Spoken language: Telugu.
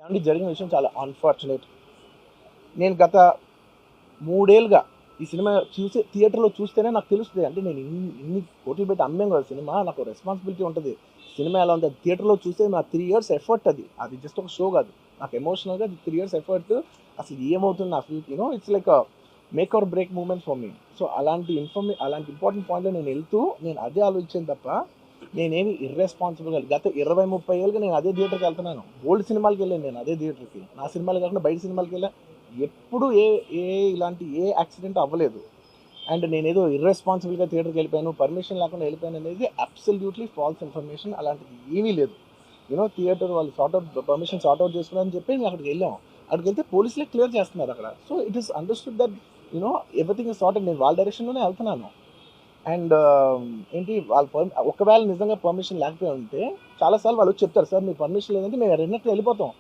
అండి జరిగిన విషయం చాలా అన్ఫార్చునేట్. నేను గత 3 ఏళ్ళుగా ఈ సినిమా థియేటర్‌లో చూస్తేనే నాకు తెలుస్తది. అంటే నేను ఇన్ని కోట్లు పెట్టి అమ్మాం కదా సినిమా. నాకు రెస్పాన్సిబిలిటీ ఉంటది. సినిమా ఎలా ఉంది థియేటర్‌లో చూస్తే నా 3 ఇయర్స్ ఎఫర్ట్ అది. అది జస్ట్ ఒక షో కాదు. నాకు ఎమోషనల్‌గా 3 ఇయర్స్ ఎఫర్ట్. అసలు ఏమవుతుంది నా it's like make or break moment for me. So అలాంటి అలాంటి ఇంపార్టెంట్ పాయింట్‌లో నేను వెళ్తూ నేను అదే ఆలోచించాను తప్ప నేనేమి ఇర్రెస్పాన్సిబుల్‌గా గత 20, 30 ఏళ్ళుగా నేను అదే థియేటర్‌కి వెళ్తున్నాను. బోల్డ్ సినిమాలకి వెళ్ళాను నేను అదే థియేటర్‌కి. నా సినిమాలు కాకుండా బయట సినిమాలకి వెళ్ళా. ఎప్పుడు ఇలాంటి యాక్సిడెంట్ అవ్వలేదు. అండ్ నేనేదో ఇర్రెస్పాన్సిబుల్గా థియేటర్కి వెళ్ళిపోయాను, పర్మిషన్ లేకుండా వెళ్ళిపోయాను అనేది అబ్సల్యూట్లీ ఫాల్స్ ఇన్ఫర్మేషన్. అలాంటిది ఏమీ లేదు. థియేటర్ వాళ్ళు పర్మిషన్ సార్ట్ అవుట్ చేసుకున్నారని చెప్పి మేము అక్కడికి వెళ్ళాం. అక్కడికి వెళ్తే పోలీసులే క్లియర్ చేస్తున్నారు అక్కడ. So it is understood that everything is sorted. నేను వాళ్ళ డైరెక్షన్లోనే వెళ్తున్నాను. అండ్ ఏంటి ఒకవేళ నిజంగా పర్మిషన్ లేకపోయి ఉంటే చాలాసార్లు వాళ్ళు చెప్తారు, సార్ మీ పర్మిషన్ లేదంటే మేము రెండట్లు వెళ్ళిపోతాం.